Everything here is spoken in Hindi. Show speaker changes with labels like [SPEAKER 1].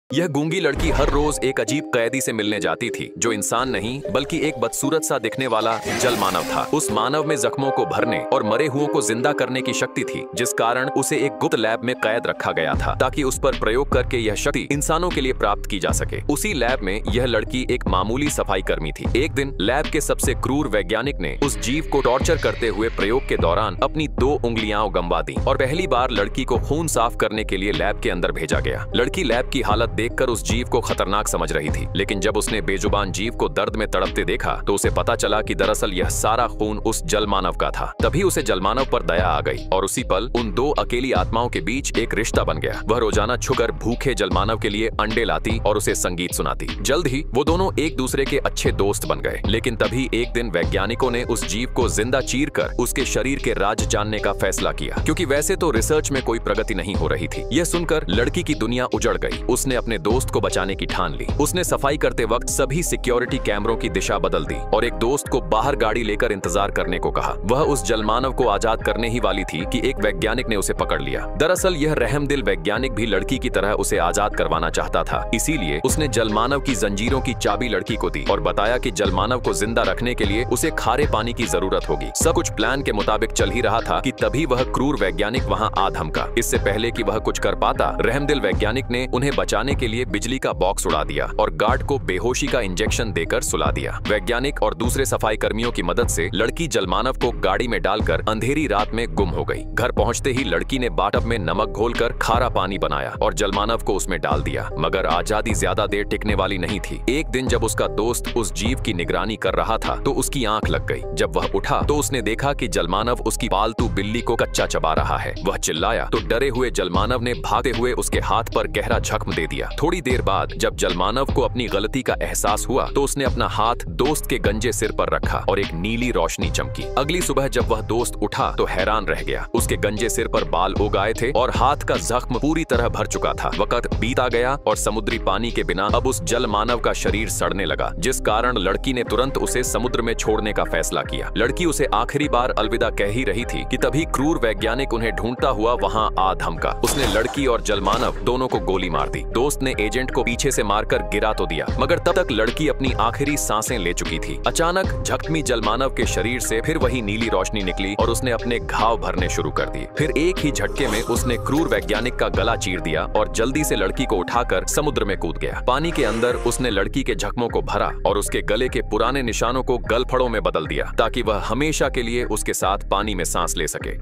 [SPEAKER 1] यह गूंगी लड़की हर रोज एक अजीब कैदी से मिलने जाती थी जो इंसान नहीं बल्कि एक बदसूरत सा दिखने वाला जल मानव था। उस मानव में जख्मों को भरने और मरे हुओं को जिंदा करने की शक्ति थी, जिस कारण उसे एक गुप्त लैब में कैद रखा गया था ताकि उस पर प्रयोग करके यह शक्ति इंसानों के लिए प्राप्त की जा सके। उसी लैब में यह लड़की एक मामूली सफाई कर्मी थी। एक दिन लैब के सबसे क्रूर वैज्ञानिक ने उस जीव को टॉर्चर करते हुए प्रयोग के दौरान अपनी 2 उंगलियां गंवा दी और पहली बार लड़की को खून साफ करने के लिए लैब के अंदर भेजा गया। लड़की लैब की हालत देखकर उस जीव को खतरनाक समझ रही थी, लेकिन जब उसने बेजुबान जीव को दर्द में तड़पते देखा तो उसे पता चला कि दरअसल यह सारा खून उस जलमानव का था। तभी उसे जलमानव पर दया आ गई और उसी पल उन 2 अकेली आत्माओं के बीच एक रिश्ता बन गया। वह रोजाना छुकर भूखे जलमानव के लिए अंडे लाती और उसे संगीत सुनाती। जल्द ही वो दोनों एक दूसरे के अच्छे दोस्त बन गए। लेकिन तभी एक दिन वैज्ञानिकों ने उस जीव को जिंदा चीरकर उसके शरीर के राज जानने का फैसला किया, क्योंकि वैसे तो रिसर्च में कोई प्रगति नहीं हो रही थी। यह सुनकर लड़की की दुनिया उजड़ गई। उसने अपने दोस्त को बचाने की ठान ली। उसने सफाई करते वक्त सभी सिक्योरिटी कैमरों की दिशा बदल दी और एक दोस्त को बाहर गाड़ी लेकर इंतजार करने को कहा। वह उस जलमानव को आजाद करने ही वाली थी कि एक वैज्ञानिक ने उसे पकड़ लिया। दरअसल यह रहमदिल वैज्ञानिक भी लड़की की तरह उसे आजाद करवाना चाहता था, इसीलिए उसने जलमानव की जंजीरों की चाबी लड़की को दी और बताया कि जलमानव को जिंदा रखने के लिए उसे खारे पानी की जरूरत होगी। सब कुछ प्लान के मुताबिक चल ही रहा था कि तभी वह क्रूर वैज्ञानिक वहां आ धमका। इससे पहले कि वह कुछ कर पाता, रहमदिल वैज्ञानिक ने उन्हें बचाने के लिए बिजली का बॉक्स उड़ा दिया और गार्ड को बेहोशी का इंजेक्शन देकर सुला दिया। वैज्ञानिक और दूसरे सफाई कर्मियों की मदद से लड़की जलमानव को गाड़ी में डालकर अंधेरी रात में गुम हो गई। घर पहुंचते ही लड़की ने बाटब में नमक घोलकर खारा पानी बनाया और जलमानव को उसमें डाल दिया। मगर आजादी ज्यादा देर टिकने वाली नहीं थी। एक दिन जब उसका दोस्त उस जीव की निगरानी कर रहा था तो उसकी आंख लग गई। जब वह उठा तो उसने देखा कि जलमानव उसकी पालतू बिल्ली को कच्चा चबा रहा है। वह चिल्लाया तो डरे हुए जलमानव ने भागते हुए उसके हाथ पर गहरा जख्म दे दिया। थोड़ी देर बाद जब जलमानव को अपनी गलती का एहसास हुआ तो उसने अपना हाथ दोस्त के गंजे सिर पर रखा और एक नीली रोशनी चमकी। अगली सुबह जब वह दोस्त उठा तो हैरान रह गया। उसके गंजे सिर पर बाल उग आए थे और हाथ का जख्म पूरी तरह भर चुका था। वक्त बीता गया और समुद्री पानी के बिना अब उस जल मानव का शरीर सड़ने लगा, जिस कारण लड़की ने तुरंत उसे समुद्र में छोड़ने का फैसला किया। लड़की उसे आखिरी बार अलविदा कह ही रही थी कि तभी क्रूर वैज्ञानिक उन्हें ढूंढता हुआ वहां आ धमका। उसने लड़की और जलमानव दोनों को गोली मार दी। दोस्त ने एजेंट को पीछे से मारकर गिरा तो दिया, मगर तब तक लड़की अपनी आखिरी सांसें ले चुकी थी। अचानक जख्मी जलमानव के शरीर से फिर वही नीली रोशनी निकली और उसने अपने घाव भरने शुरू कर दिए। फिर एक ही झटके में उसने क्रूर वैज्ञानिक का गला चीर दिया और जल्दी से लड़की को उठाकर समुद्र में कूद गया। पानी के अंदर उसने लड़की के जख्मों को भरा और उसके गले के पुराने निशानों को गलफड़ों में बदल दिया ताकि वह हमेशा के लिए उसके साथ पानी में सांस ले सके।